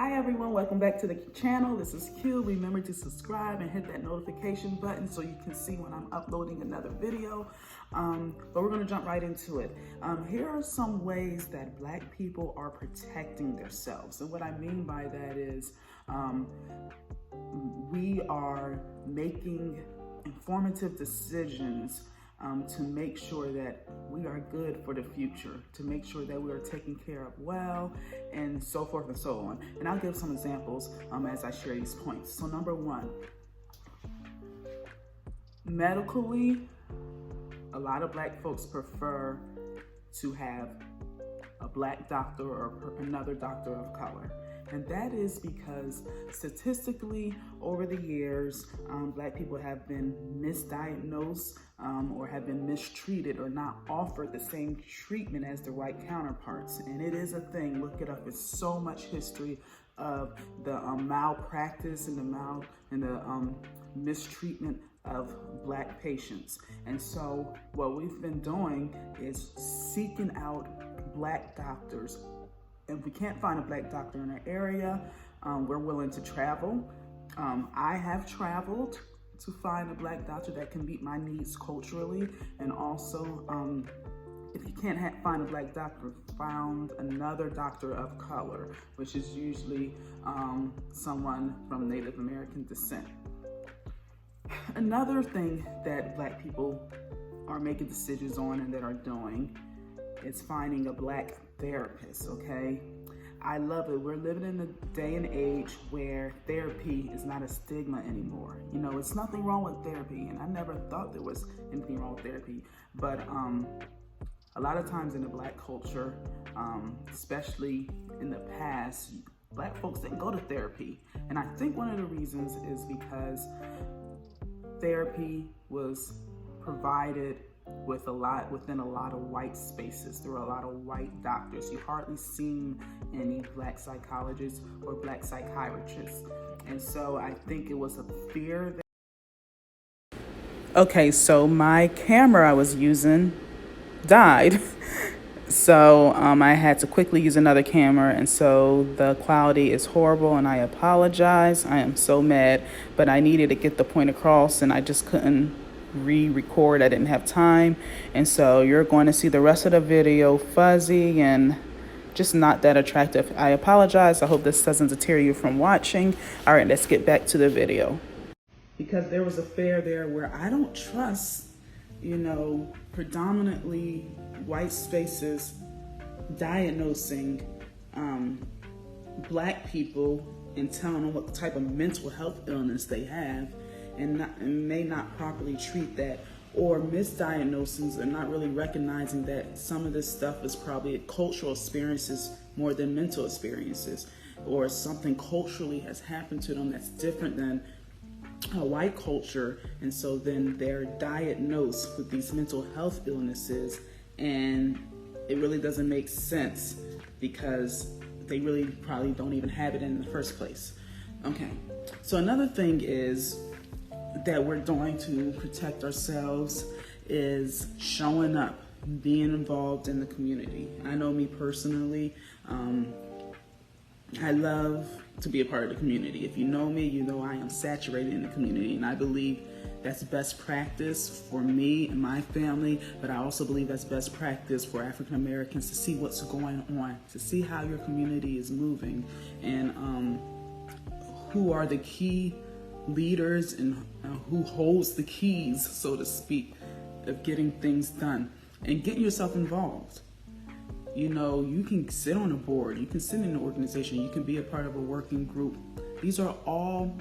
Hi everyone, welcome back to the channel. This is Q. Remember to subscribe and hit that notification button so you can see when I'm uploading another video. But we're gonna jump right into it. Here are some ways that Black people are protecting themselves. And what I mean by that is we are making informative decisions to make sure that we are good for the future, to make sure that we are taken care of well, and so forth and so on. And I'll give some examples as I share these points. So number one, medically, a lot of Black folks prefer to have a Black doctor or another doctor of color. And that is because statistically over the years, Black people have been misdiagnosed or have been mistreated or not offered the same treatment as their white counterparts. And it is a thing, look it up, it's so much history of the malpractice and the mistreatment of Black patients. And so what we've been doing is seeking out Black doctors. If we can't find a Black doctor in our area, we're willing to travel. I have traveled to find a Black doctor that can meet my needs culturally. And also, if you can't find a Black doctor, found another doctor of color, which is usually someone from Native American descent. Another thing that Black people are making decisions on and that are doing is finding a Black therapist, okay? I love it. We're living in a day and age where therapy is not a stigma anymore. You know, it's nothing wrong with therapy, and I never thought there was anything wrong with therapy. But a lot of times in the Black culture, especially in the past, Black folks didn't go to therapy. And I think one of the reasons is because therapy was provided within a lot of white spaces. There were a lot of white doctors. You hardly seen any Black psychologists or Black psychiatrists. And so I think it was a fear that... Okay, so my camera I was using died. So I had to quickly use another camera, and so the quality is horrible, and I apologize. I am so mad, but I needed to get the point across, and I just couldn't re-record. I didn't have time, and so you're going to see the rest of the video fuzzy and just not that attractive. I apologize. I hope this doesn't deter you from watching. All right, let's get back to the video. Because there was a fair there where I don't trust, you know, predominantly white spaces diagnosing Black people and telling them what type of mental health illness they have and may not properly treat that, or misdiagnosing and not really recognizing that some of this stuff is probably cultural experiences more than mental experiences, or something culturally has happened to them that's different than a white culture. And so then they're diagnosed with these mental health illnesses, and it really doesn't make sense because they really probably don't even have it in the first place. Okay, so another thing is that we're doing to protect ourselves is showing up, being involved in the community. I know me personally, I love to be a part of the community. If you know me, you know I am saturated in the community, and I believe that's best practice for me and my family, but I also believe that's best practice for African Americans to see what's going on, to see how your community is moving, and who are the key leaders and who holds the keys, so to speak, of getting things done, and get yourself involved. You know, you can sit on a board, you can sit in an organization, you can be a part of a working group. These are all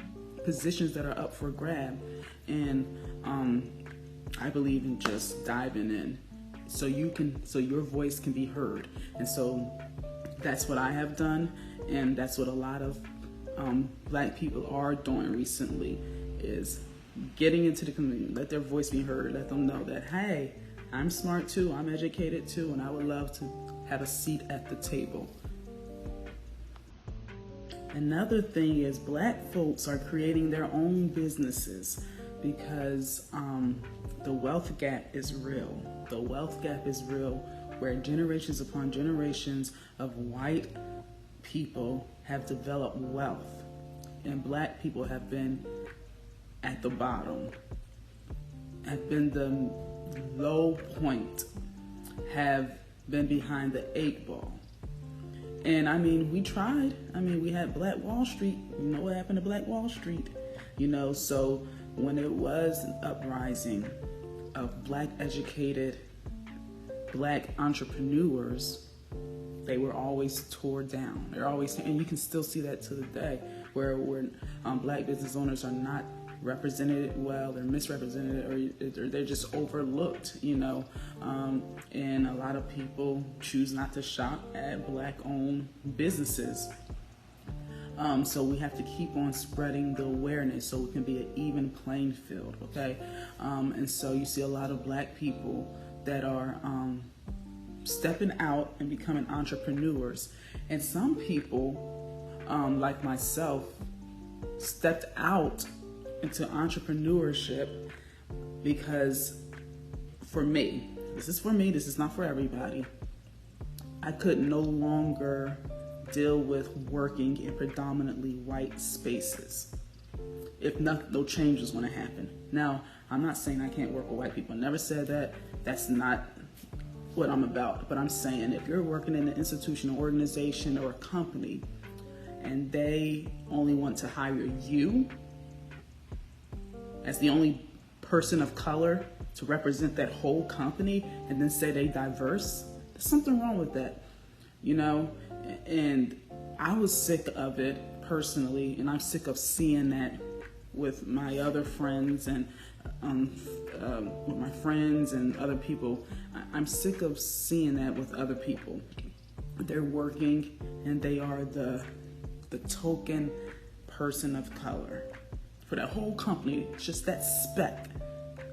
positions that are up for grab, and I believe in just diving in so your voice can be heard. And so that's what I have done, and that's what a lot of Black people are doing recently, is getting into the community, let their voice be heard, let them know that, hey, I'm smart too, I'm educated too, and I would love to have a seat at the table. Another thing is Black folks are creating their own businesses because the wealth gap is real. The wealth gap is real, where generations upon generations of white people have developed wealth, and black people have been at the bottom, have been the low point, have been behind the 8 ball. And I mean, we tried. I mean, we had Black Wall Street. You know what happened to Black Wall Street? You know, so when it was an uprising of black educated, black entrepreneurs, they were always tore down. They're always, and you can still see that to the day, where black business owners are not represented well, they're misrepresented, or they're just overlooked, you know. And a lot of people choose not to shop at black-owned businesses. So we have to keep on spreading the awareness so it can be an even playing field, okay? And so you see a lot of black people that are stepping out and becoming entrepreneurs. And some people, like myself, stepped out into entrepreneurship because for me, this is not for everybody, I could no longer deal with working in predominantly white spaces if no change is going to happen. Now, I'm not saying I can't work with white people. I never said that. That's not what I'm about. But I'm saying if you're working in an institution, an organization, or a company, and they only want to hire you as the only person of color to represent that whole company and then say they diverse, there's something wrong with that, you know? And I was sick of it personally, and I'm sick of seeing that with my other friends and with my friends and other people. I'm sick of seeing that with other people. They're working and they are the token person of color for that whole company. It's just that speck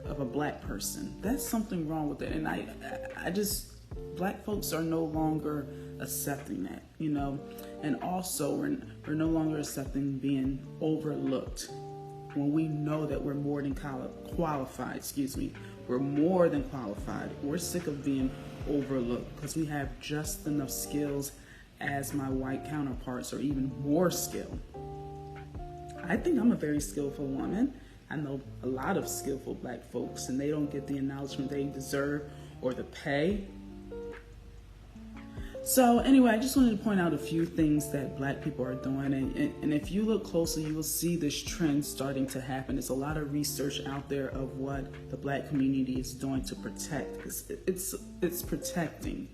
of a black person. That's something wrong with it. And I just, black folks are no longer accepting that, you know. And also we're no longer accepting being overlooked when we know that we're more than qualified. We're more than qualified. We're sick of being overlooked because we have just enough skills as my white counterparts, or even more skill. I think I'm a very skillful woman. I know a lot of skillful black folks, and they don't get the acknowledgement they deserve or the pay. So anyway, I just wanted to point out a few things that black people are doing. And if you look closely, you will see this trend starting to happen. There's a lot of research out there of what the black community is doing to protect. It's protecting.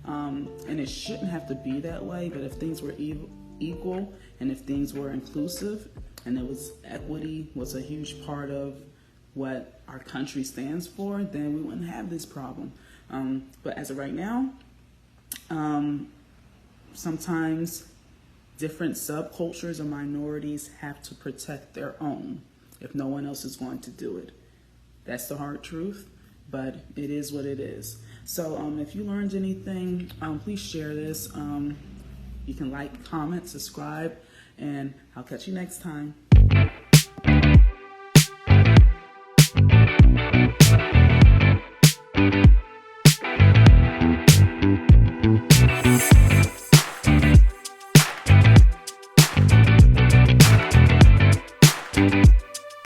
And it shouldn't have to be that way, but if things were equal and if things were inclusive and it was equity was a huge part of what our country stands for, then we wouldn't have this problem. But as of right now, sometimes different subcultures or minorities have to protect their own if no one else is going to do it. That's the hard truth, but it is what it is. So if you learned anything, please share this. You can like, comment, subscribe, and I'll catch you next time.